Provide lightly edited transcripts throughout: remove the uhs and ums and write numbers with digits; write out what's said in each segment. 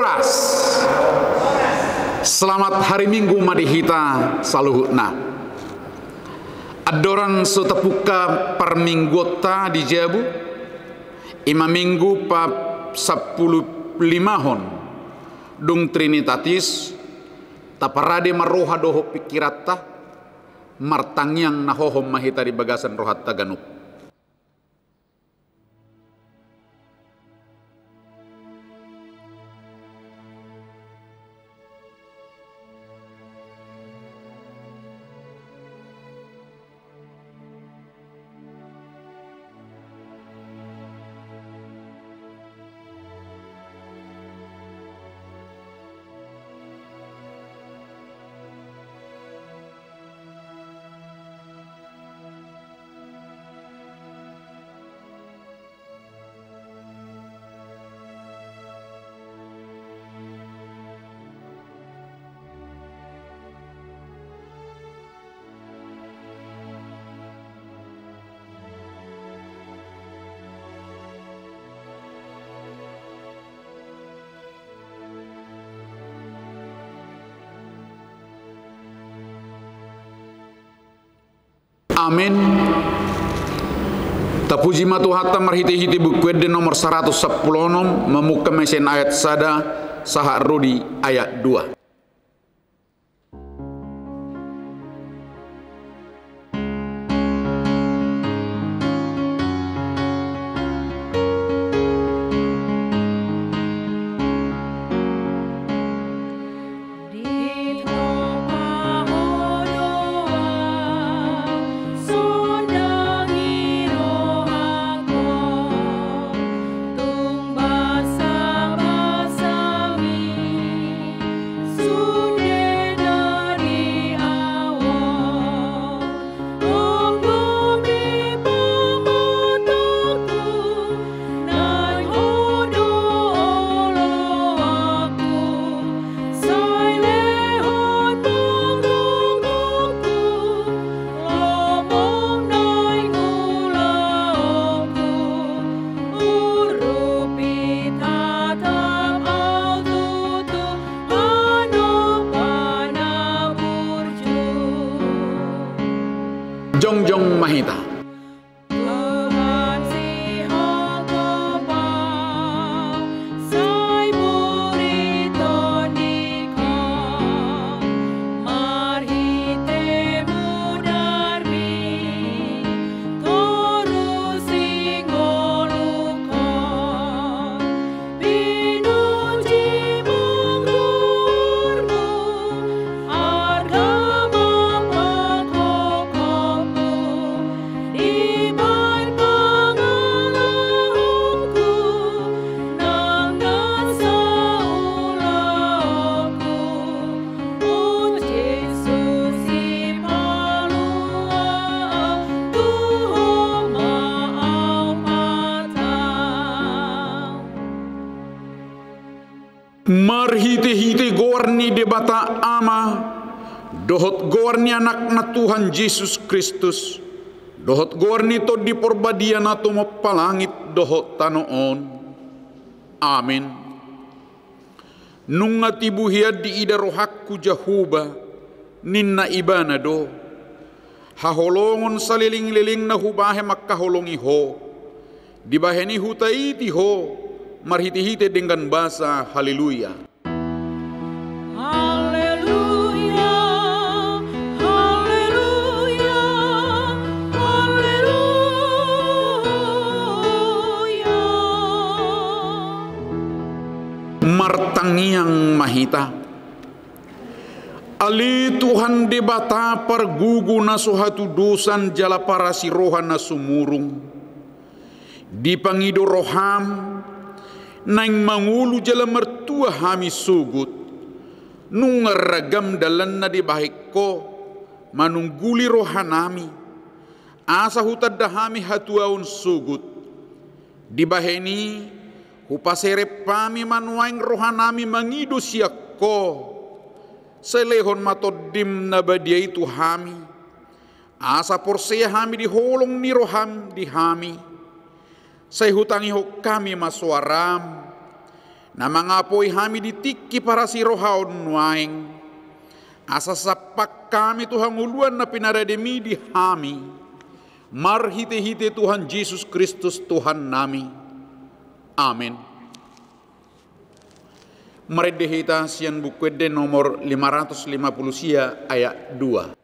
Adoras. Selamat hari Minggu madihita saluhutna. Adoran setepuka perminggota di Jabu. Ima minggu pa 15 hon. Dung Trinitatis. Taparade maroha doho pikirata. Martangyang nahohom mahita di bagasan rohat Taganuk. Amin. Tapuji matu hatta marhiti-hiti bukued nomor 110 memuka mesen ayat sada sahak rudi ayat 2. Jongjong Mahita. Marhiti-hiti gorni debata ama, dohot gorni anak na Tuhan Yesus Kristus, dohot gorni to di porbadian ato mapalangit dohot tanoon. Amin. Nung atibuhiad di ida rohakku Jahuba, ninna ibana do, haholongon sa liling-liling na hubahe makkaholongi ho, dibaheni hutaiti ho, marhiti-hiti dengan bahasa haleluya. Haleluya, haleluya, haleluya. Martangyang mahita. Ali Tuhan debata pergugu na suhatu dosan jala para si rohan na sumurung. Di pangido roham, nang mangulu jala mertua hami sugut, nung ragam dalan na di bahik ko, manungguli rohanami, asa hutad dahami hatuaun sugut, di baheni hupasere pami manuaing rohanami mangido siyak ko, selehon matodim na badia itu hami, asa porseya hami di holong ni roham di hami, say hutangi ho kami masuaram, na mangapoi hami ditiki para si rohaon nuaing. Asa sapak kami Tuhan uluan na pinarademi di hami. Marhite-hite Tuhan Yesus Kristus Tuhan nami. Amin. Meredehita sian bukwede nomor 550 sia ayat 2.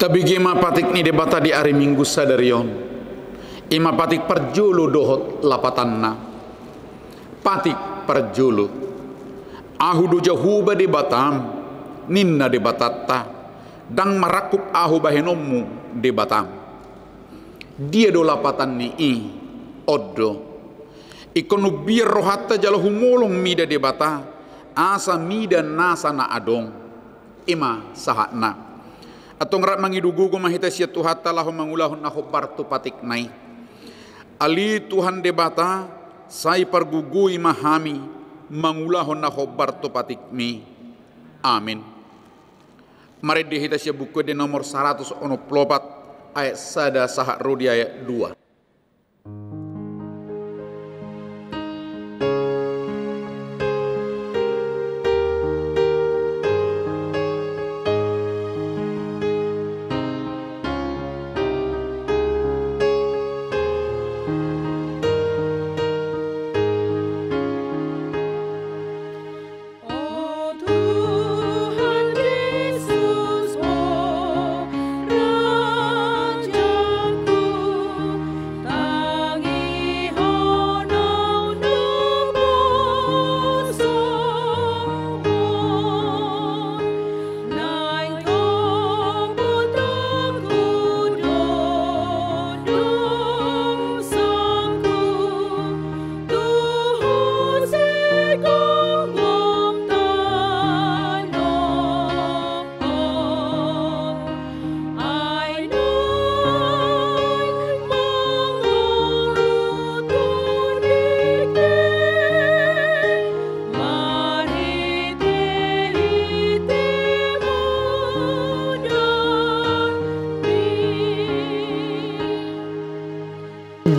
Tabigi ima patik ni debata di hari Minggu sadarion. Ima patik perjulu dohot lapatanna. Patik perjulu. Ahu do jahuba di Batam, ninna di Batatta, dang marakup ahu bahenomu di Batam. Dia do lapatan ni oddo. Ikonu biar rohatta jalo humolong mida di Bata, asa mida nasa na adong. Ima sahatna. Atong rat mangidugu ko mahita siya tuhata laho mangulahon na barto patik nai. Ali Tuhan debata say pargugui mahami mangulahon na barto patik mi. Amin. Mari dihita siya buku di nomor 104 ayat sada sahak rodi ayat 2.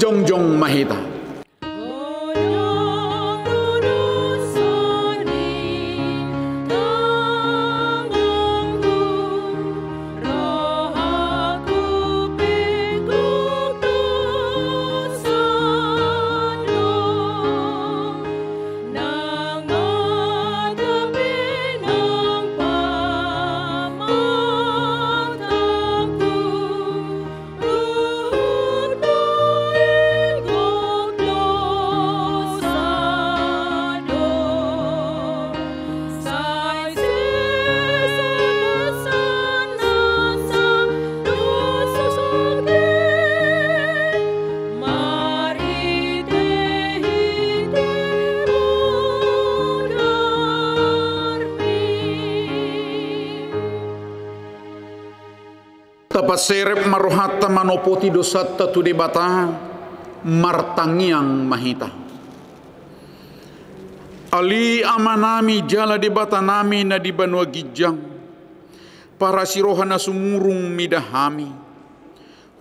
Jongjong mahita. Tapaserep marohata manopoti dosata tu debata martangiang mahita. Ali amanami jala debata nami na di banua gijang. Para sirohana sumurung midahami.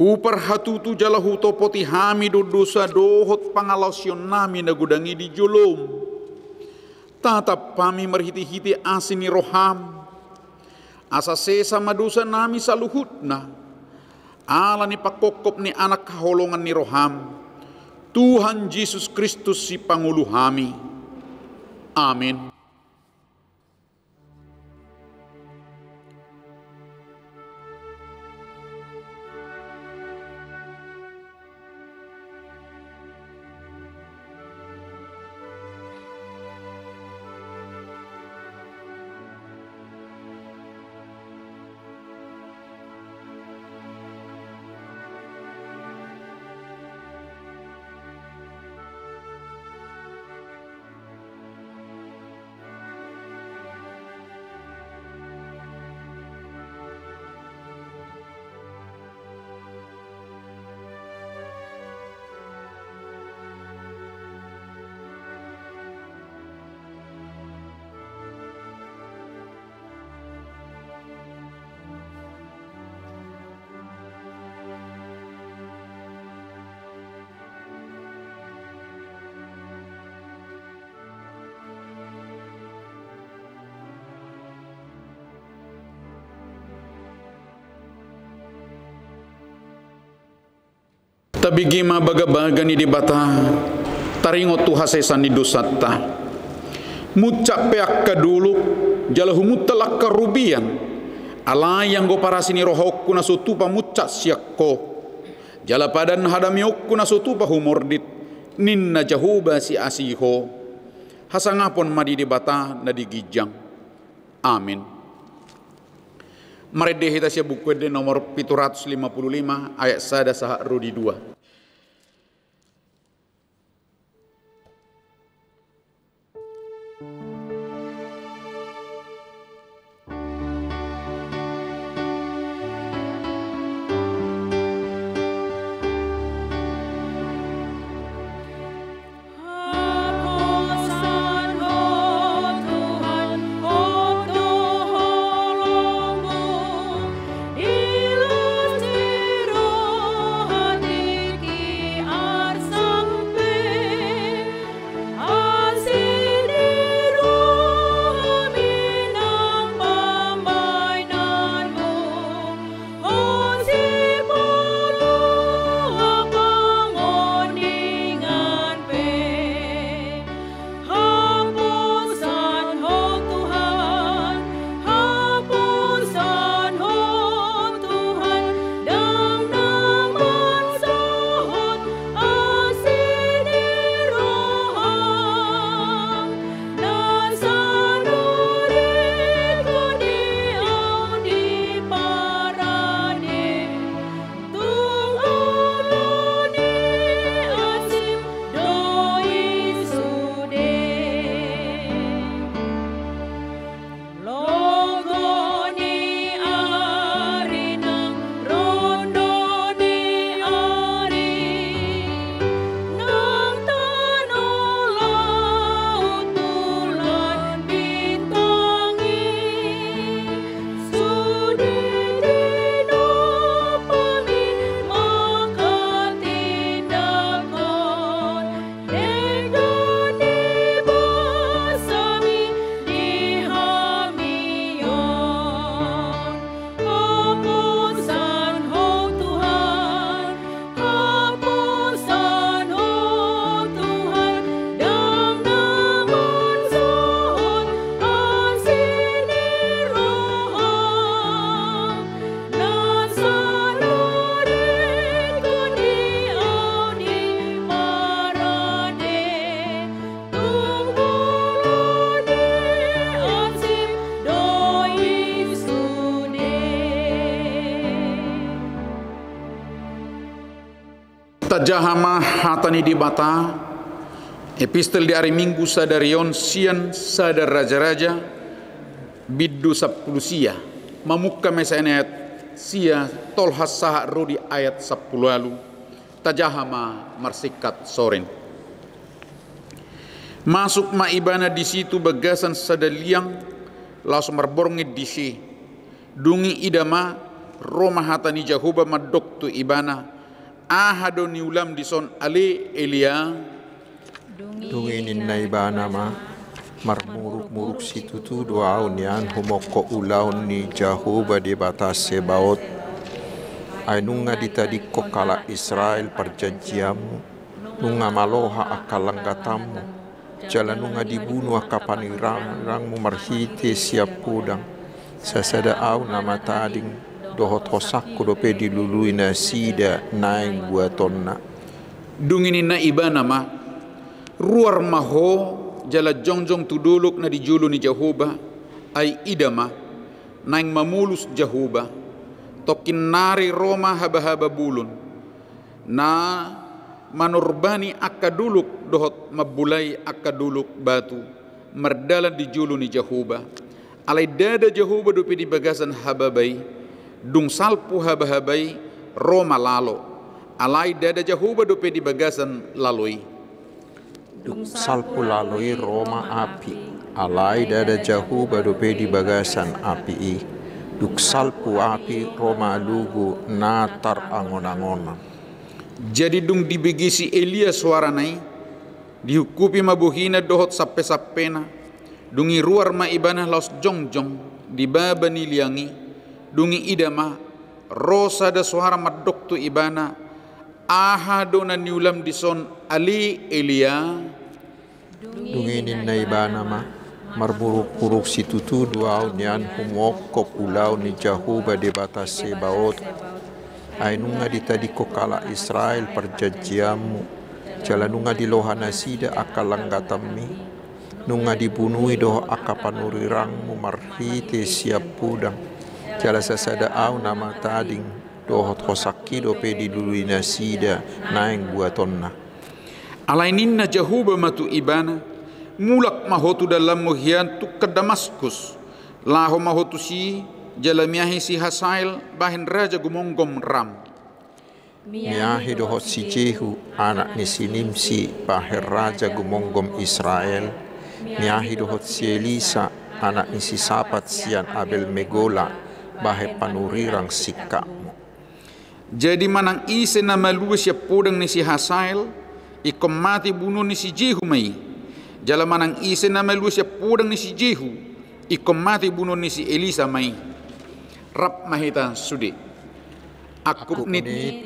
Hupar hatutu jala hutopoti hami do dosa dohot pangalausion nami na gudangi di jolom. Tatap pami merhiti-hiti asini roham. Asa sesa madusa nami saluhutna. Ala ni pakokop ni anak kaholongan ni roham. Tuhan Yesus Kristus si pangulu hami. Amin. Tabigima baga-baga ni di bata taringo tu hasesan ni dosatta mucak peak kadulu jala humutalak karubian ala yang go parasi ni rohokku na sutupa mucak siakko jala padan hadamiokku na sutupa humordit ninna jahuba si asiho hasangapon madi di bata na digijang. Amin. Mari kita siya buku de nomor 755 ayat 1 sahak rudi 2. Tajahama hatani di bata epistel di hari Minggu sadarion sian sadar raja-raja biddu sapulusia mamukka mesenet sia tolhas sahak rudi ayat 10 lalu tajahama marsikat soren masuk maibana di situ bagasan sadaliang langsung merborngit di si dungi idama Roma hatani jahuba madok tu ibana ahado ni ulam dison ale Elia dungi ninna ibana ma marmuruk-muruk situ tu doaun yan humoko ulaun ni jahuba di batas sebaot ainunga ditadiko kala Israel perjanjiamu nunga maloha akalanggatamu jalanunga dibunuh akapanirang-rangmu marhite siap pudang sasada au nama tading dohot hosakku dope dilului nasida naing buatonna dungini na iba nama ruar maho jala jongjong tuduluk na dijulu ni Jahuba ay idama naing mamulus Jahuba tokin nari Roma haba-haba bulun na manurbani akaduluk dohot mabulai akaduluk batu merdala dijulu ni Jahuba alai dada Jahuba dope di bagasan hababai dung salpu haba-habai Roma lalo alai dada Jahuba dope di bagasan lalui dung salpu lalui Roma api alai dada Jahuba dope di bagasan api duk salpu api Roma lugu natar angon-angonan jadi dung dibegisi Elia suaranai dihukupi mabuhina dohot sappe-sappena dungi ruar maibana laos jongjong di babani liangi dungi idama rosa da suara madok tu ibana aha dona niulam dison ali Elia Dunginin na iba nama, marburuk-buruk si tutu duaw niyan humok ko pulau ni Jahuba di batas Sebaot. Ay nunga di tadi ko kala Israel perjanjianmu, jala nunga di lohana sida akalanggatan mi, nunga dibunuhi doh akapanurirangmu marhite siap pudang, jala sasada au nama tading, dohot kosaki do pedi duluina sida naeng buatonna. alainin na Jahuba matu ibana mulak mahotu dalam muhian tu ke Damaskus laho mahotu si jalamiahi si Hasael bahin raja gumonggom Ram Miahi dohot si Jehu anak ni si Nimsi bahin raja gumonggom Israel. Miahi dohot si Elisa anak ni si Sapat sian Abel Megola bahe panurirang sikapmu. jadi manang ise na maluas ya podang ni si Hasael ikom mati bunuh ni si Jehu mai jala manang ise na maluas ya podang ni si Jehu ikom mati bunuh ni si Elisa mai rap mahita sudi aku ni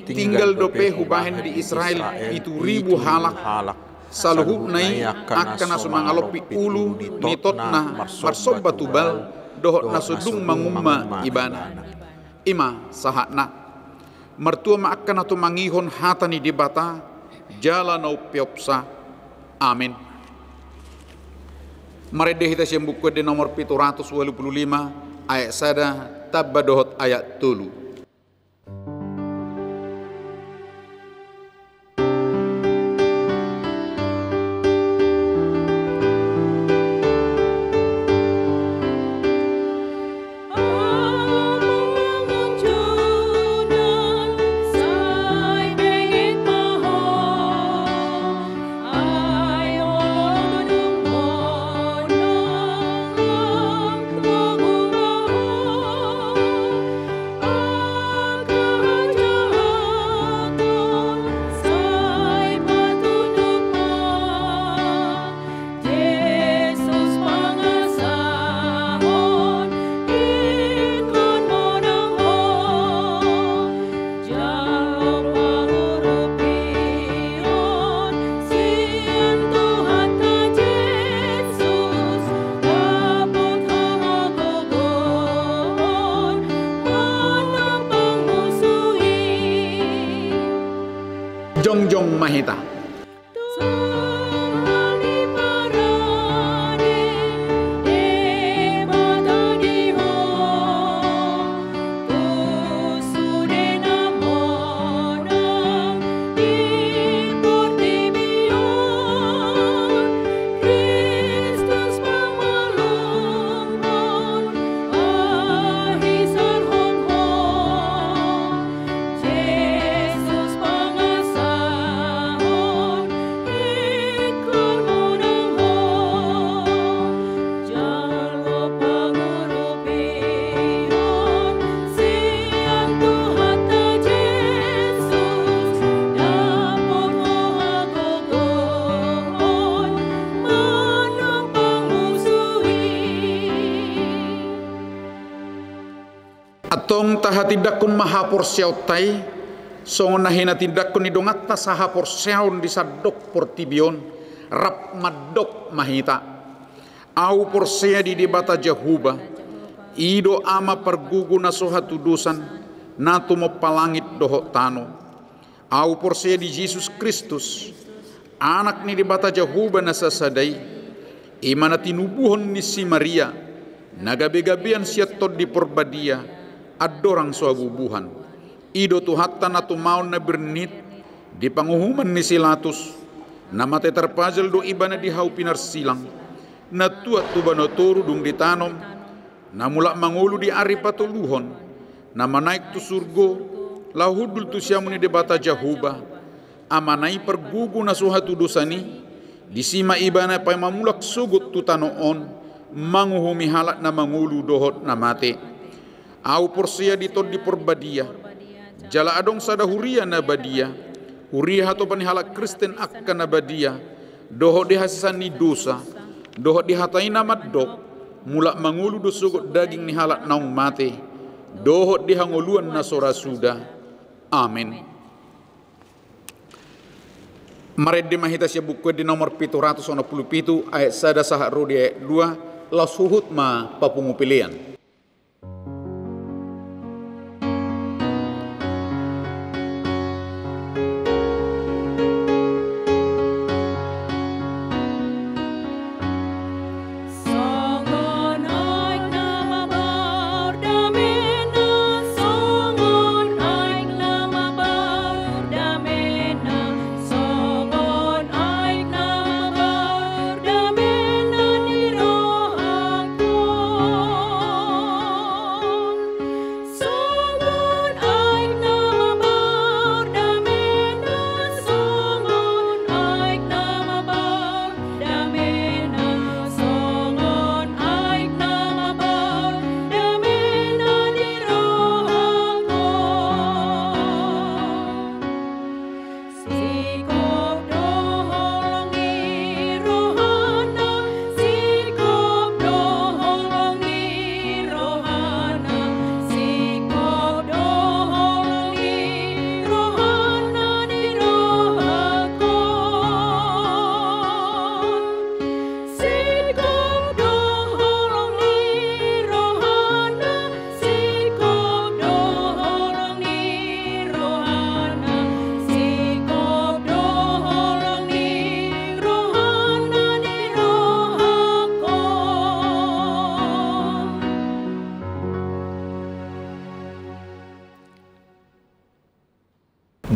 tinggal dope hubahin di Israel itu ribu halak saluhub nai akan nasu mangalopi ulu nitot na marsoba tubal dohot nasudung mangumma ibana ima sahakna mertua ma akan atu mangihon hatani di bata jala nau piopsa amin. Marede hita siang buku di nomor 785 ayat sada tabba dohot ayat tulu. Jongjong mahita. Atong taha tidakun mahapor siautai songon nahina tidakun idongat ta sahapor siaun di sadok portibion rap madok mahita au porsea di debata Jahuba ido ama pergugu na sohatu dusan natu mo palangit doho tano au porsea di Yesus Kristus anak ni debata Jahuba na sasadai imana tinubuhon ni si Maria nagabe-gabean siatot di porbadia adorang suabubuhan ido tuhatta na tumaon na bernit di panguhuman ni Silatus na mate terpajal do ibana di hau pinar silang na tuat tubano toru dung ditanom na mulak mangulu di ari patuluhon na manaik tu surgo lahudul tu siamuni debata Jahuba amanai pergugu na suhatu dosani disima ibana pay mamulak sugut tu tanoon manguhumi halak na mangulu dohot na mate au porsia ditod di porbadia jala adong sada huria na badia huria hato pani halak Kristen akka na badia doho di hasisan ni dosa doho di hatai na maddok mulak mangulu do sugot daging ni halak naung mate doho di hangoluan na sora suda amin. Maret di mahita sia buku di nomor 797 ayat 1 sahat rodi ayat 2 la suhut ma papungu pilihan.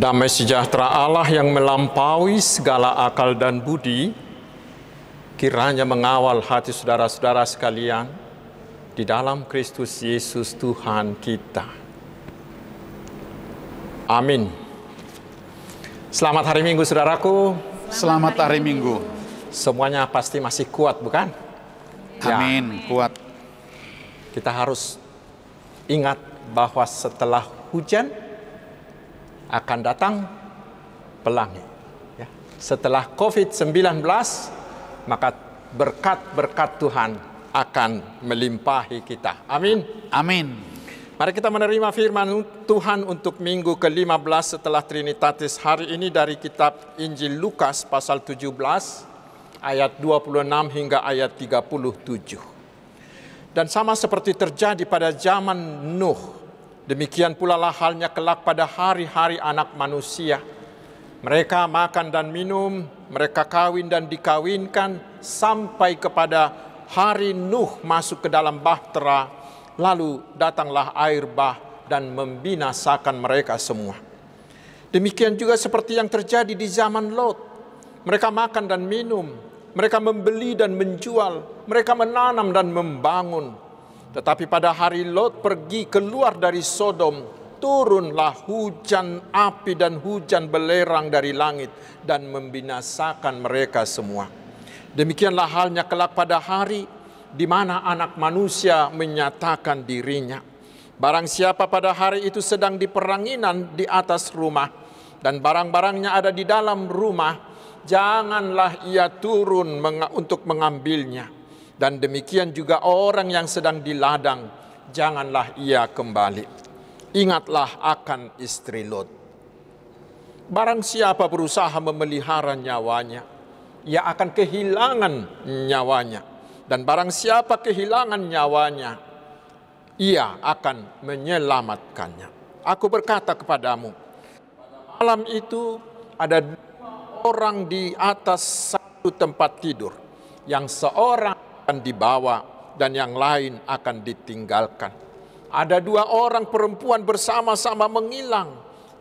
Damai sejahtera Allah yang melampaui segala akal dan budi, kiranya mengawal hati saudara-saudara sekalian di dalam Kristus Yesus Tuhan kita. Amin. Selamat hari Minggu, saudaraku. Selamat hari Minggu. Semuanya pasti masih kuat, bukan? Amin, kuat. Kita harus ingat bahwa setelah hujan akan datang pelangi. Ya. Setelah COVID-19, maka berkat-berkat Tuhan akan melimpahi kita. Amin. Amin. Mari kita menerima firman Tuhan untuk minggu ke-15 setelah Trinitatis hari ini dari kitab Injil Lukas pasal 17 ayat 26 hingga ayat 37. Dan sama seperti terjadi pada zaman Nuh, demikian pula lah halnya kelak pada hari-hari anak manusia. Mereka makan dan minum, mereka kawin dan dikawinkan, sampai kepada hari Nuh masuk ke dalam bahtera, lalu datanglah air bah dan membinasakan mereka semua. Demikian juga seperti yang terjadi di zaman Lot. Mereka makan dan minum, mereka membeli dan menjual, mereka menanam dan membangun. Tetapi pada hari Lot pergi keluar dari Sodom, turunlah hujan api dan hujan belerang dari langit dan membinasakan mereka semua. Demikianlah halnya kelak pada hari di mana anak manusia menyatakan dirinya. Barang siapa pada hari itu sedang di peranginan di atas rumah dan barang-barangnya ada di dalam rumah, janganlah ia turun untuk mengambilnya. Dan demikian juga orang yang sedang di ladang, janganlah ia kembali. Ingatlah akan istri Lot. Barang siapa berusaha memelihara nyawanya, ia akan kehilangan nyawanya. Dan barang siapa kehilangan nyawanya, ia akan menyelamatkannya. Aku berkata kepadamu, malam itu ada dua orang di atas satu tempat tidur, yang seorang akan dibawa dan yang lain akan ditinggalkan. Ada dua orang perempuan bersama-sama mengilang,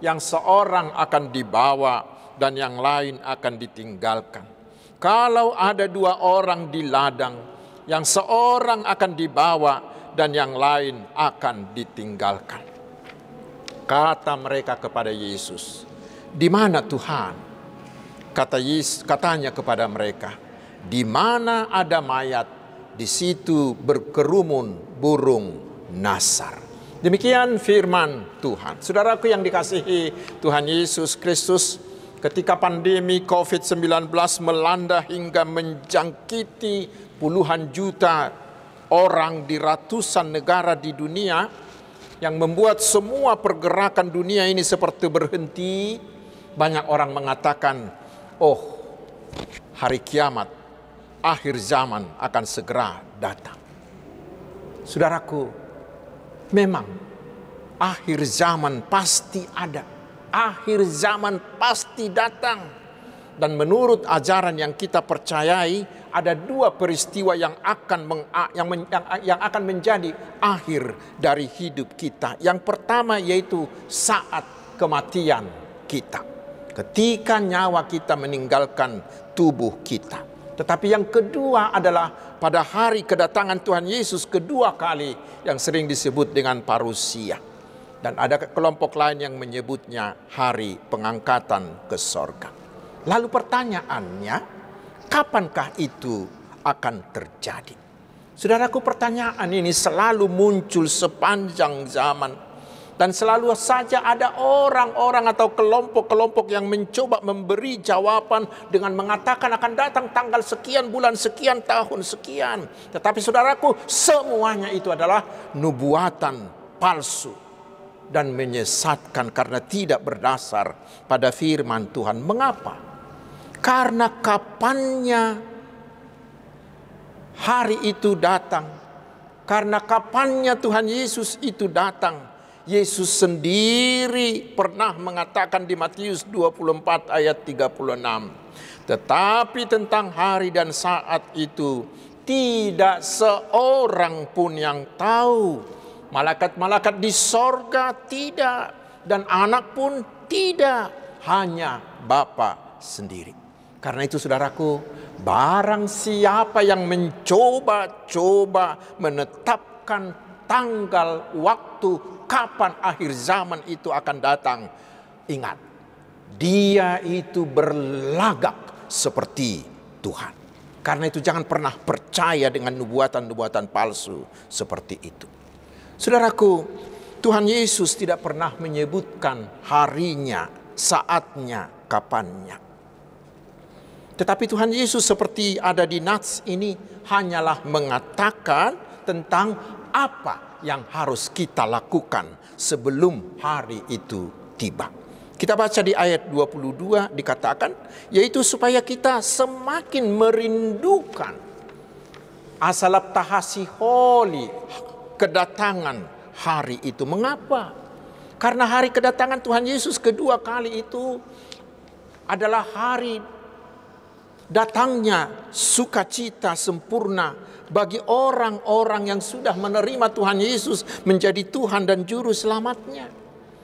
yang seorang akan dibawa dan yang lain akan ditinggalkan. Kalau ada dua orang di ladang, yang seorang akan dibawa dan yang lain akan ditinggalkan. Kata mereka kepada Yesus, "Di mana Tuhan?" Katanya kepada mereka, "Di mana ada mayat, di situ berkerumun burung nasar." Demikian firman Tuhan. Saudaraku yang dikasihi Tuhan Yesus Kristus, ketika pandemi COVID-19 melanda hingga menjangkiti puluhan juta orang di ratusan negara di dunia, yang membuat semua pergerakan dunia ini seperti berhenti, banyak orang mengatakan oh, hari kiamat, akhir zaman akan segera datang. Saudaraku, memang akhir zaman pasti ada. Akhir zaman pasti datang. Dan menurut ajaran yang kita percayai, ada dua peristiwa yang akan menjadi akhir dari hidup kita. Yang pertama yaitu saat kematian kita. Ketika nyawa kita meninggalkan tubuh kita. Tetapi yang kedua adalah pada hari kedatangan Tuhan Yesus kedua kali yang sering disebut dengan parusia. Dan ada kelompok lain yang menyebutnya hari pengangkatan ke sorga. Lalu pertanyaannya, kapankah itu akan terjadi? Saudaraku, pertanyaan ini selalu muncul sepanjang zaman. Dan selalu saja ada orang-orang atau kelompok-kelompok yang mencoba memberi jawaban dengan mengatakan akan datang tanggal sekian, bulan sekian, tahun sekian. Tetapi saudaraku, semuanya itu adalah nubuatan palsu dan menyesatkan karena tidak berdasar pada firman Tuhan. Mengapa? Karena kapannya hari itu datang, karena kapannya Tuhan Yesus itu datang, Yesus sendiri pernah mengatakan di Matius 24 ayat 36. Tetapi tentang hari dan saat itu tidak seorang pun yang tahu. Malaikat-malaikat di sorga tidak, dan anak pun tidak, hanya Bapa sendiri. Karena itu saudaraku, barang siapa yang mencoba-coba menetapkan tanggal waktu kapan akhir zaman itu akan datang, ingat, dia itu berlagak seperti Tuhan. Karena itu jangan pernah percaya dengan nubuatan-nubuatan palsu seperti itu. Saudaraku, Tuhan Yesus tidak pernah menyebutkan harinya, saatnya, kapannya. Tetapi Tuhan Yesus seperti ada di nats ini hanyalah mengatakan tentang apa yang harus kita lakukan sebelum hari itu tiba. Kita baca di ayat 22 dikatakan, yaitu supaya kita semakin merindukan asalab tahasi holi, kedatangan hari itu. Mengapa? Karena hari kedatangan Tuhan Yesus kedua kali itu adalah hari datangnya sukacita sempurna bagi orang-orang yang sudah menerima Tuhan Yesus menjadi Tuhan dan Juru Selamatnya.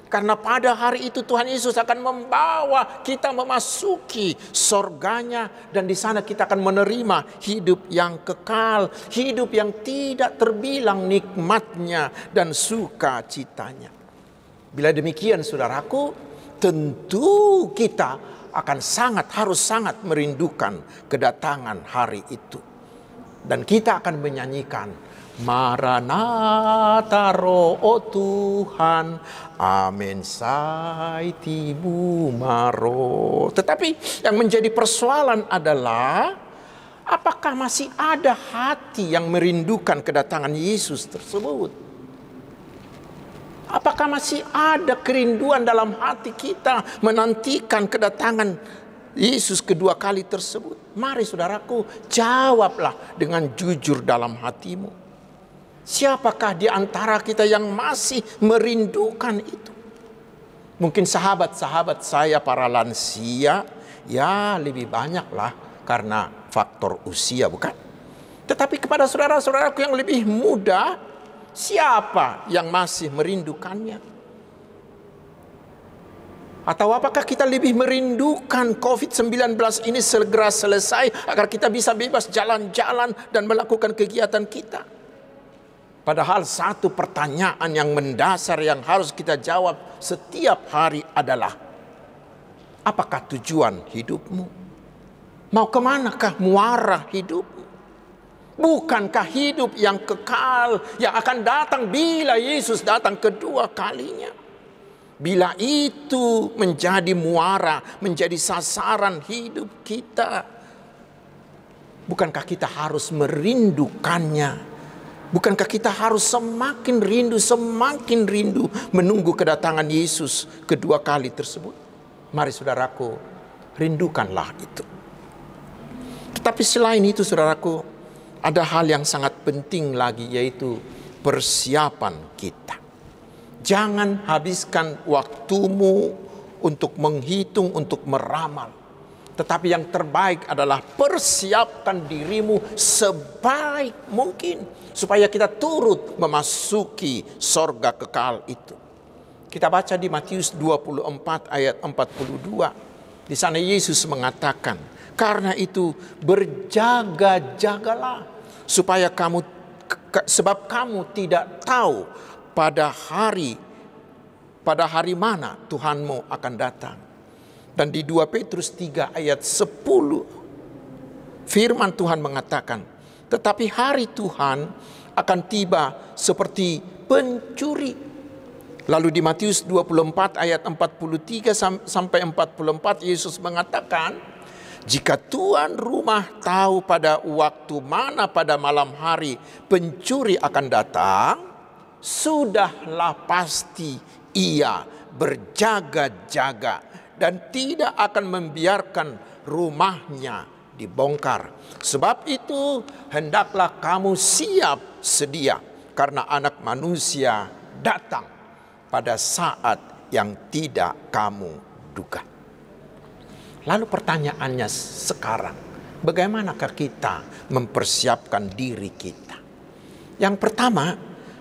Karena pada hari itu Tuhan Yesus akan membawa kita memasuki sorganya, dan di sana kita akan menerima hidup yang kekal, hidup yang tidak terbilang nikmatnya dan sukacitanya. Bila demikian saudaraku, tentu kita akan harus sangat merindukan kedatangan hari itu. Dan kita akan menyanyikan, Maranatha roh Tuhan, amen sai tibu maro. Tetapi yang menjadi persoalan adalah, apakah masih ada hati yang merindukan kedatangan Yesus tersebut? Apakah masih ada kerinduan dalam hati kita menantikan kedatangan Yesus kedua kali tersebut? Mari saudaraku, jawablah dengan jujur dalam hatimu. Siapakah di antara kita yang masih merindukan itu? Mungkin sahabat-sahabat saya para lansia, ya lebih banyaklah karena faktor usia, bukan? Tetapi kepada saudara-saudaraku yang lebih muda, siapa yang masih merindukannya? Atau apakah kita lebih merindukan COVID-19 ini segera selesai agar kita bisa bebas jalan-jalan dan melakukan kegiatan kita? Padahal satu pertanyaan yang mendasar yang harus kita jawab setiap hari adalah, apakah tujuan hidupmu? Mau kemanakah muara hidupmu? Bukankah hidup yang kekal yang akan datang bila Yesus datang kedua kalinya? Bila itu menjadi muara, menjadi sasaran hidup kita, bukankah kita harus merindukannya? Bukankah kita harus semakin rindu menunggu kedatangan Yesus kedua kali tersebut? Mari saudaraku, rindukanlah itu. Tetapi selain itu saudaraku, ada hal yang sangat penting lagi, yaitu persiapan kita. Jangan habiskan waktumu untuk menghitung, untuk meramal. Tetapi yang terbaik adalah persiapkan dirimu sebaik mungkin, supaya kita turut memasuki sorga kekal itu. Kita baca di Matius 24 ayat 42. Di sana Yesus mengatakan, karena itu berjaga-jagalah, supaya sebab kamu tidak tahu pada hari mana Tuhanmu akan datang. Dan di 2 Petrus 3 ayat 10 firman Tuhan mengatakan, tetapi hari Tuhan akan tiba seperti pencuri. Lalu di Matius 24 ayat 43 sampai 44 Yesus mengatakan, jika tuan rumah tahu pada waktu mana pada malam hari pencuri akan datang, sudahlah pasti ia berjaga-jaga dan tidak akan membiarkan rumahnya dibongkar. Sebab itu hendaklah kamu siap sedia, karena Anak Manusia datang pada saat yang tidak kamu duga. Lalu pertanyaannya sekarang, bagaimanakah kita mempersiapkan diri kita? Yang pertama,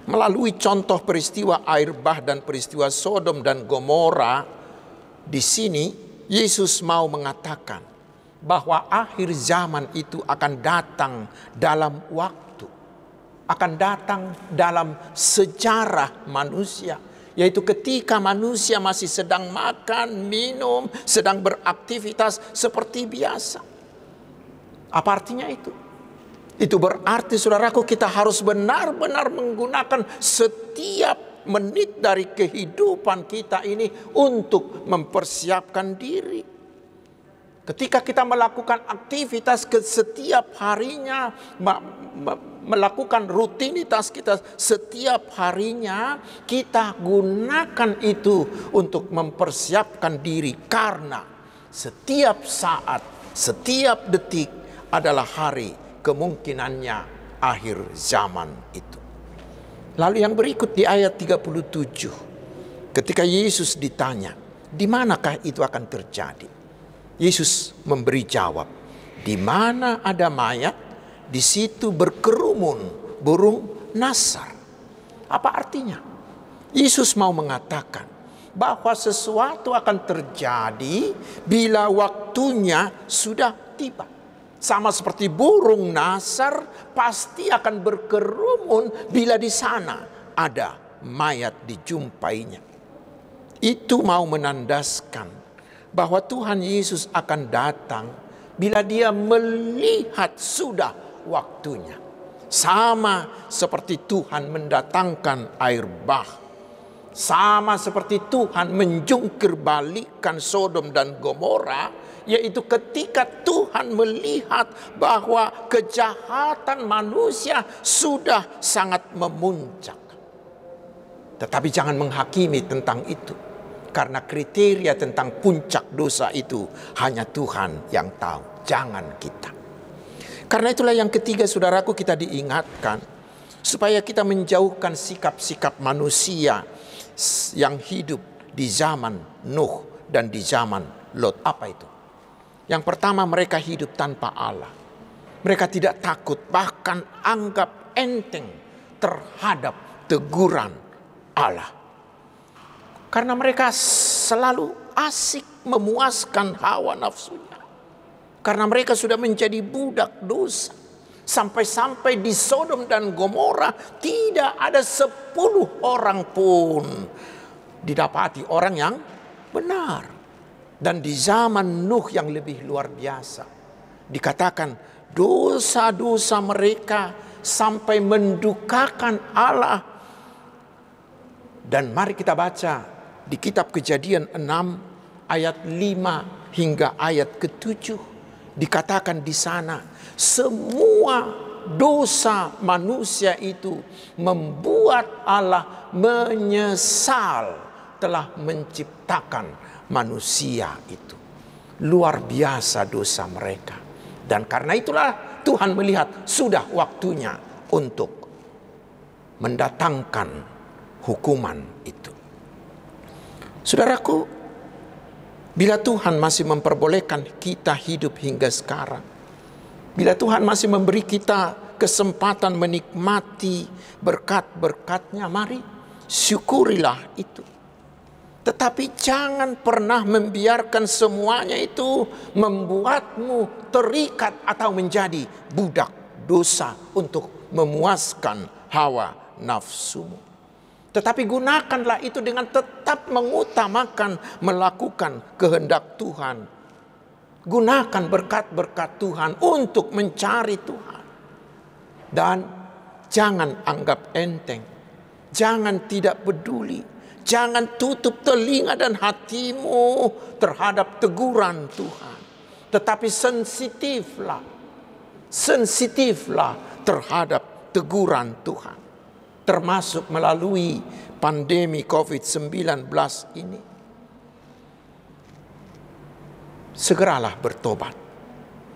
melalui contoh peristiwa air bah dan peristiwa Sodom dan Gomora. Di sini Yesus mau mengatakan bahwa akhir zaman itu akan datang dalam waktu, akan datang dalam sejarah manusia, yaitu ketika manusia masih sedang makan, minum, sedang beraktivitas seperti biasa. Apa artinya itu? Itu berarti saudaraku, kita harus benar-benar menggunakan setiap menit dari kehidupan kita ini untuk mempersiapkan diri. Ketika kita melakukan aktivitas setiap harinya, melakukan rutinitas kita setiap harinya, kita gunakan itu untuk mempersiapkan diri. Karena setiap saat, setiap detik adalah hari kemungkinannya akhir zaman itu. Lalu yang berikut di ayat 37, ketika Yesus ditanya, di manakah itu akan terjadi? Yesus memberi jawab, di mana ada mayat, di situ berkerumun burung nasar. Apa artinya? Yesus mau mengatakan bahwa sesuatu akan terjadi bila waktunya sudah tiba. Sama seperti burung nasar pasti akan berkerumun bila di sana ada mayat dijumpainya. Itu mau menandaskan bahwa Tuhan Yesus akan datang bila Dia melihat sudah waktunya. Sama seperti Tuhan mendatangkan air bah. Sama seperti Tuhan menjungkir balikkan Sodom dan Gomora, yaitu ketika Tuhan melihat bahwa kejahatan manusia sudah sangat memuncak. Tetapi jangan menghakimi tentang itu, karena kriteria tentang puncak dosa itu hanya Tuhan yang tahu, jangan kita. Karena itulah yang ketiga saudaraku, kita diingatkan supaya kita menjauhkan sikap-sikap manusia yang hidup di zaman Nuh dan di zaman Lot. Apa itu? Yang pertama, mereka hidup tanpa Allah. Mereka tidak takut, bahkan anggap enteng terhadap teguran Allah. Karena mereka selalu asik memuaskan hawa nafsunya. Karena mereka sudah menjadi budak dosa. Sampai-sampai di Sodom dan Gomora tidak ada 10 orang pun didapati orang yang benar. Dan di zaman Nuh yang lebih luar biasa, dikatakan dosa-dosa mereka sampai mendukakan Allah. Dan mari kita baca di kitab Kejadian 6 ayat 5 hingga ayat ke-7. Dikatakan di sana, semua dosa manusia itu membuat Allah menyesal telah menciptakan manusia itu. Luar biasa dosa mereka. Dan karena itulah Tuhan melihat sudah waktunya untuk mendatangkan hukuman itu. Saudaraku, bila Tuhan masih memperbolehkan kita hidup hingga sekarang, bila Tuhan masih memberi kita kesempatan menikmati berkat-berkat-Nya, mari syukurilah itu. Tetapi jangan pernah membiarkan semuanya itu membuatmu terikat atau menjadi budak dosa untuk memuaskan hawa nafsumu. Tetapi gunakanlah itu dengan tetap mengutamakan melakukan kehendak Tuhan. Gunakan berkat-berkat Tuhan untuk mencari Tuhan. Dan jangan anggap enteng. Jangan tidak peduli. Jangan tutup telinga dan hatimu terhadap teguran Tuhan. Tetapi sensitiflah terhadap teguran Tuhan. Termasuk melalui pandemi COVID-19 ini. Segeralah bertobat.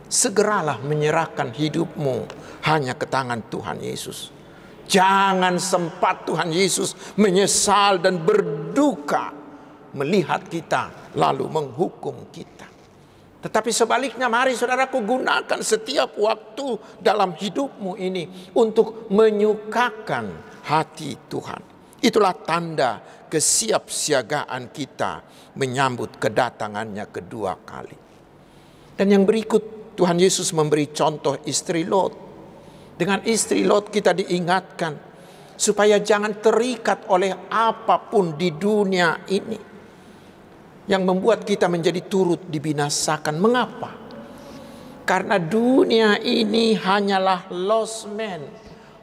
Segeralah menyerahkan hidupmu hanya ke tangan Tuhan Yesus. Jangan sempat Tuhan Yesus menyesal dan berduka melihat kita lalu menghukum kita. Tetapi sebaliknya, mari saudaraku, gunakan setiap waktu dalam hidupmu ini untuk menyukakan hati Tuhan. Itulah tanda kesiapsiagaan kita menyambut kedatangannya kedua kali. Dan yang berikut, Tuhan Yesus memberi contoh istri Lot. Dengan istri Lot kita diingatkan supaya jangan terikat oleh apapun di dunia ini yang membuat kita menjadi turut dibinasakan. Mengapa? Karena dunia ini hanyalah lost man.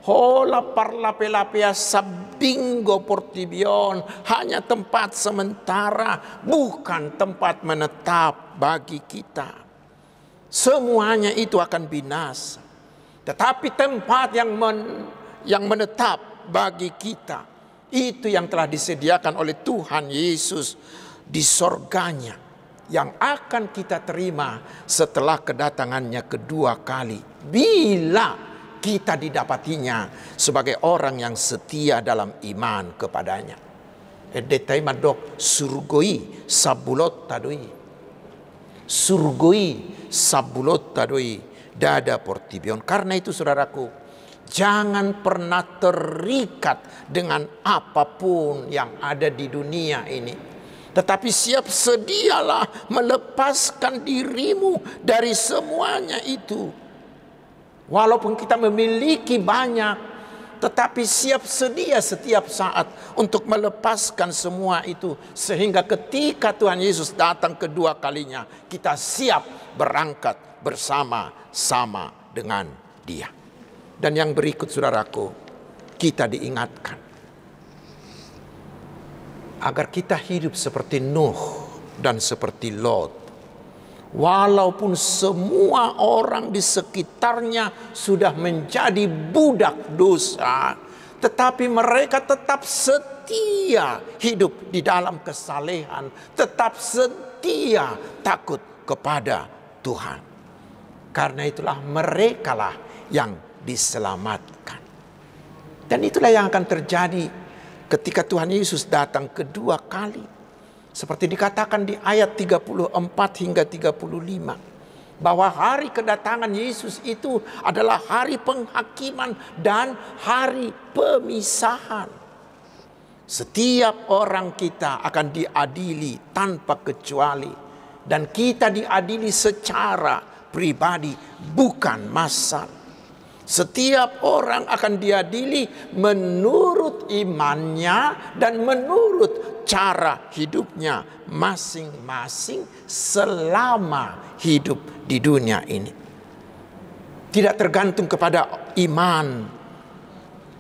Hola parlapelapea sabingo portibion. Hanya tempat sementara, bukan tempat menetap bagi kita. Semuanya itu akan binasa. Tetapi tempat yang menetap bagi kita, itu yang telah disediakan oleh Tuhan Yesus di sorganya, yang akan kita terima setelah kedatangannya kedua kali, bila kita didapatinya sebagai orang yang setia dalam iman kepadanya. Edetai madok surgoi sabulot tadoi. Surgoi sabulot tadoi. Dada portibion. Karena itu saudaraku, jangan pernah terikat dengan apapun yang ada di dunia ini. Tetapi siap sedialah melepaskan dirimu dari semuanya itu. Walaupun kita memiliki banyak, tetapi siap sedia setiap saat untuk melepaskan semua itu. Sehingga ketika Tuhan Yesus datang kedua kalinya, kita siap berangkat bersama-sama dengan Dia. Dan yang berikut saudaraku, kita diingatkan agar kita hidup seperti Nuh dan seperti Lot. Walaupun semua orang di sekitarnya sudah menjadi budak dosa, tetapi mereka tetap setia hidup di dalam kesalehan, tetap setia takut kepada Tuhan. Karena itulah merekalah yang diselamatkan. Dan itulah yang akan terjadi ketika Tuhan Yesus datang kedua kali. Seperti dikatakan di ayat 34 hingga 35. Bahwa hari kedatangan Yesus itu adalah hari penghakiman dan hari pemisahan. Setiap orang kita akan diadili tanpa kecuali. Dan kita diadili secara pribadi, bukan massal. Setiap orang akan diadili menurut imannya dan menurut cara hidupnya masing-masing selama hidup di dunia ini. Tidak tergantung kepada iman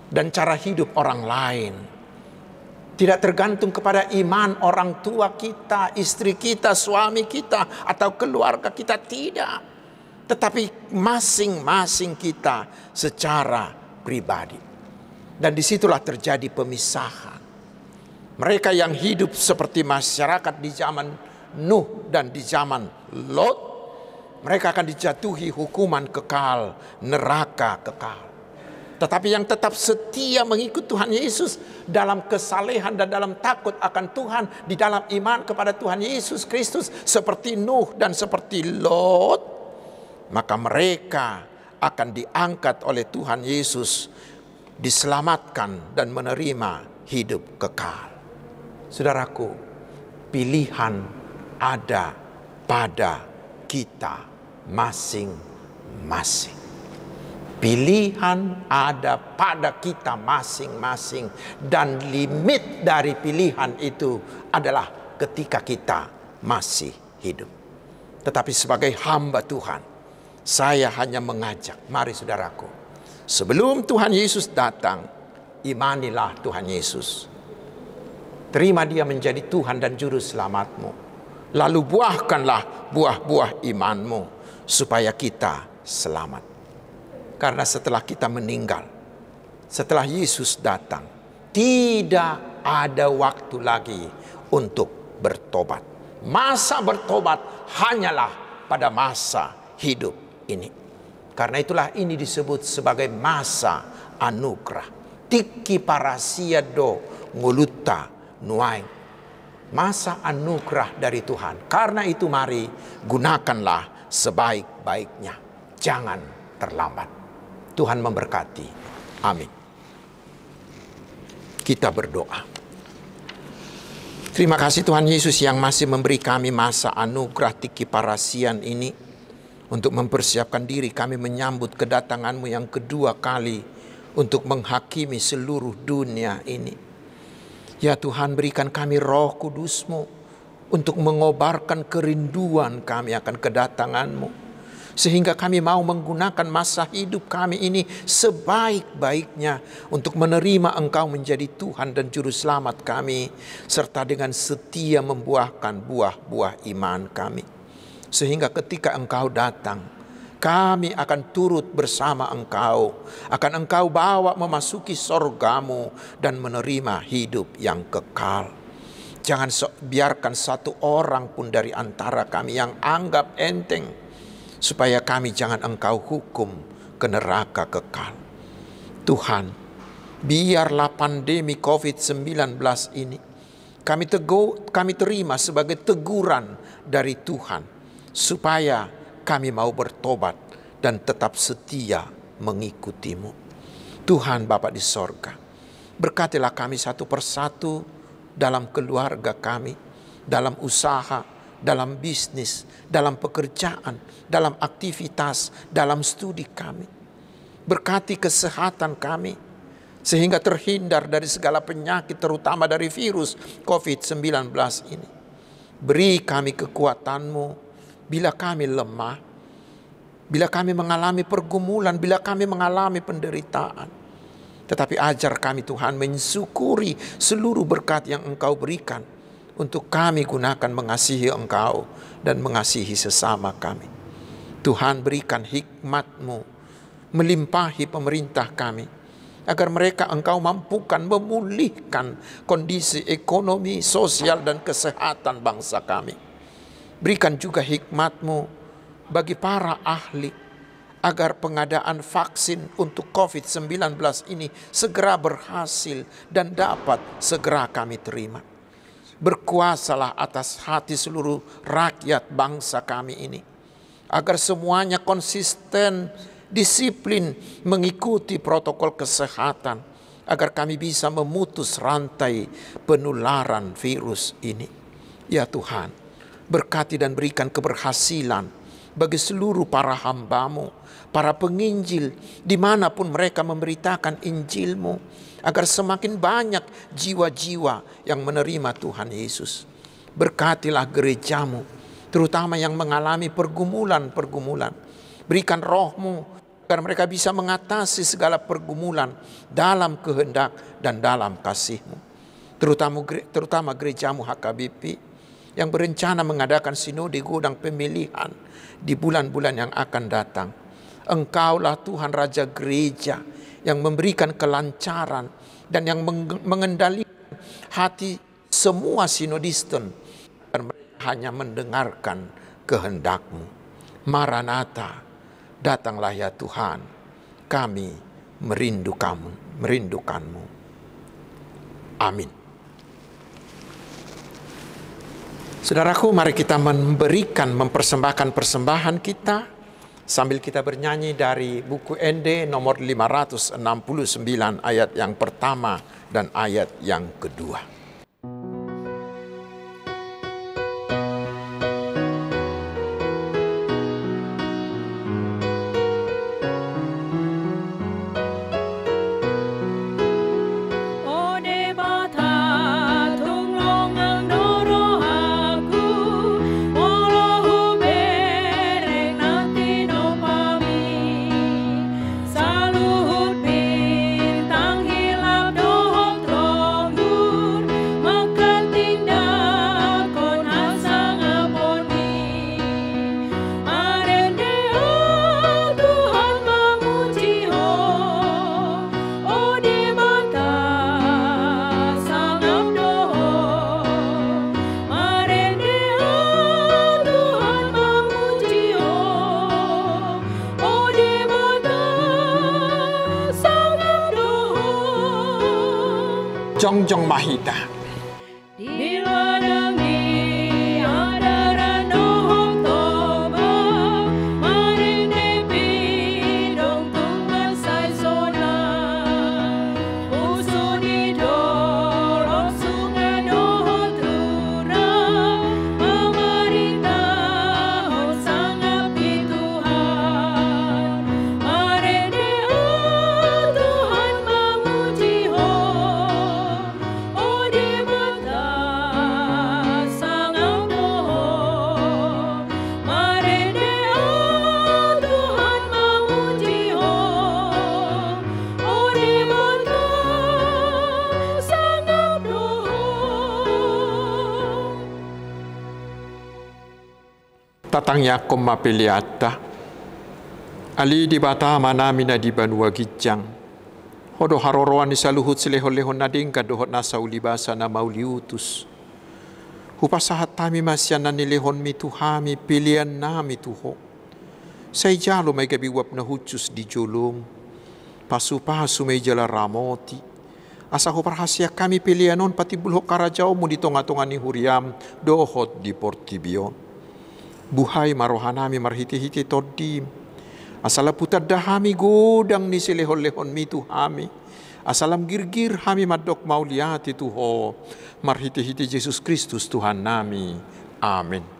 dan cara hidup orang lain. Tidak tergantung kepada iman orang tua kita, istri kita, suami kita, atau keluarga kita. Tidak. Tetapi masing-masing kita secara pribadi. Dan disitulah terjadi pemisahan. Mereka yang hidup seperti masyarakat di zaman Nuh dan di zaman Lot, mereka akan dijatuhi hukuman kekal, neraka kekal. Tetapi yang tetap setia mengikut Tuhan Yesus dalam kesalehan dan dalam takut akan Tuhan, di dalam iman kepada Tuhan Yesus Kristus seperti Nuh dan seperti Lot, maka mereka akan diangkat oleh Tuhan Yesus, diselamatkan dan menerima hidup kekal. Saudaraku, pilihan ada pada kita masing-masing. Pilihan ada pada kita masing-masing, dan limit dari pilihan itu adalah ketika kita masih hidup. Tetapi sebagai hamba Tuhan, saya hanya mengajak, mari saudaraku, sebelum Tuhan Yesus datang, imanilah Tuhan Yesus. Terima Dia menjadi Tuhan dan Juru Selamatmu. Lalu buahkanlah buah-buah imanmu supaya kita selamat. Karena setelah kita meninggal, setelah Yesus datang, tidak ada waktu lagi untuk bertobat. Masa bertobat hanyalah pada masa hidup ini. Karena itulah ini disebut sebagai masa anugerah. Tiki parasia do nguluta nuaing. Masa anugerah dari Tuhan. Karena itu mari gunakanlah sebaik-baiknya. Jangan terlambat. Tuhan memberkati. Amin. Kita berdoa. Terima kasih Tuhan Yesus yang masih memberi kami masa anugerah tiki parasian ini, untuk mempersiapkan diri kami menyambut kedatangan-Mu yang kedua kali untuk menghakimi seluruh dunia ini. Ya Tuhan, berikan kami Roh Kudus-Mu untuk mengobarkan kerinduan kami akan kedatangan-Mu, sehingga kami mau menggunakan masa hidup kami ini sebaik-baiknya untuk menerima Engkau menjadi Tuhan dan Juru Selamat kami, serta dengan setia membuahkan buah-buah iman kami. Sehingga ketika Engkau datang, kami akan turut bersama Engkau, akan Engkau bawa memasuki sorgamu dan menerima hidup yang kekal. Jangan biarkan satu orang pun dari antara kami yang anggap enteng, supaya kami jangan Engkau hukum ke neraka kekal. Tuhan, biarlah pandemi COVID-19 ini kami terima sebagai teguran dari Tuhan, supaya kami mau bertobat dan tetap setia mengikuti-Mu. Tuhan Bapa di sorga, berkatilah kami satu persatu dalam keluarga kami, dalam usaha, dalam bisnis, dalam pekerjaan, dalam aktivitas, dalam studi kami. Berkati kesehatan kami, sehingga terhindar dari segala penyakit, terutama dari virus COVID-19 ini. Beri kami kekuatan-Mu bila kami lemah, bila kami mengalami pergumulan, bila kami mengalami penderitaan. Tetapi ajar kami Tuhan mensyukuri seluruh berkat yang Engkau berikan, untuk kami gunakan mengasihi Engkau dan mengasihi sesama kami. Tuhan, berikan hikmat-Mu melimpahi pemerintah kami, agar mereka Engkau mampukan memulihkan kondisi ekonomi, sosial, dan kesehatan bangsa kami. Berikan juga hikmat-Mu bagi para ahli, agar pengadaan vaksin untuk COVID-19 ini segera berhasil dan dapat segera kami terima. Berkuasalah atas hati seluruh rakyat bangsa kami ini, agar semuanya konsisten, disiplin mengikuti protokol kesehatan, agar kami bisa memutus rantai penularan virus ini. Ya Tuhan, berkati dan berikan keberhasilan bagi seluruh para hamba-Mu, para penginjil, dimanapun mereka memberitakan Injil-Mu, agar semakin banyak jiwa-jiwa yang menerima Tuhan Yesus. Berkatilah gereja-Mu, terutama yang mengalami pergumulan-pergumulan. Berikan Roh-Mu, agar mereka bisa mengatasi segala pergumulan dalam kehendak dan dalam kasih-Mu. Terutama gereja-Mu HKBP, yang berencana mengadakan sinode gudang pemilihan di bulan-bulan yang akan datang. Engkaulah Tuhan Raja Gereja yang memberikan kelancaran dan yang mengendalikan hati semua sinodisten, dan mereka hanya mendengarkan kehendak-Mu. Maranatha, datanglah ya Tuhan, kami merindukanmu. Amin. Saudaraku, mari kita mempersembahkan persembahan kita sambil kita bernyanyi dari buku ND nomor 569 ayat yang pertama dan ayat yang kedua. Jongjong Mahita. Tatang yakom mapiliata, ali di bata manamina di banua gijang, hodo haroroan ni saluhut silehon-lehon nading kadohot nasa ulibasa na mauliutus. Hupasahat tami masyan na nilehon mituhami pilihan nami tuho. Say jalo may gabiwap na hutus di julung, pasu-pasu may jala ramoti. Asa ko parahasya kami pilihanon pati bulhok karajaw mo di tonga-tonga ni huriam dohot di Portibion. Buhay marohanami marhiti-hiti todim. Asala putad dahami godang ni silehon-lehon mitu hami. Asalam girgir hami madok mauliati tuho. Marhiti-hiti Yesus Kristus Tuhan nami. Amin.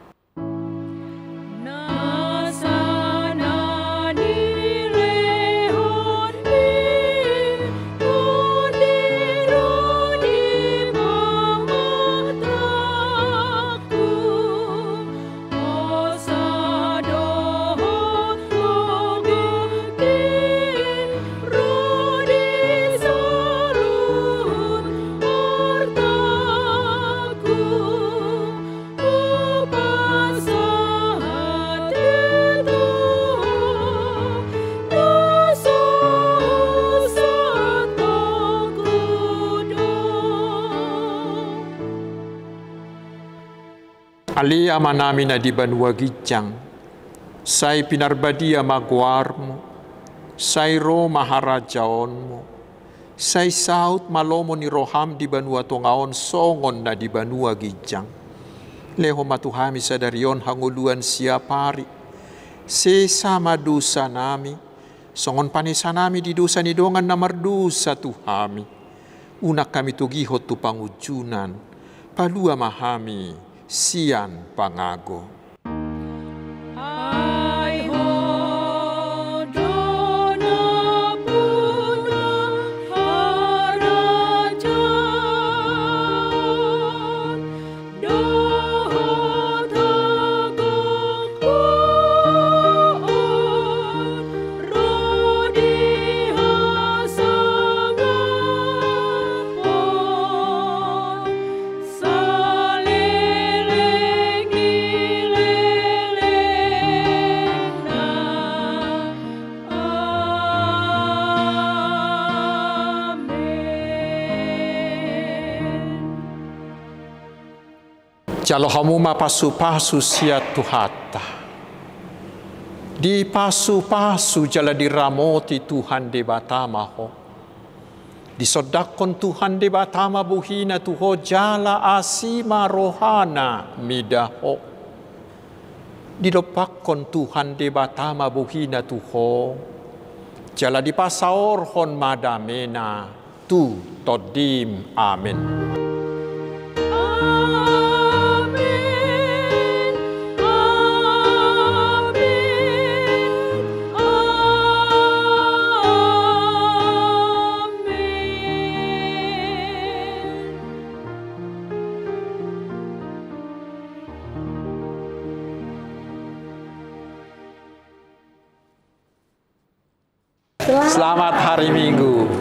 Ali amanami na di banua gijang, say pinarbadia magwarmo, say ro maharajaonmo, say saut malomo ni roham di banua tongaon songon na di banua gijang. Leho matuhami sa darion hanguluan siapari, sesa madusa nami, songon panesa nami di dosa ni dongan na mardusa tuhami. Unak kami tugihot tu pangujunan, palua mahami, sian pangago. Salele Jalo hamuma pasu-pasu sia tuhata. Di pasu-pasu jala diramoti Tuhan de batama ho. Disodakon Tuhan de batama buhina tuho jala asima rohana midaho. Didopakon Tuhan de batama buhina tuho. Jala di pasaor hon madamena tu todim. Amin. Selamat hari Minggu.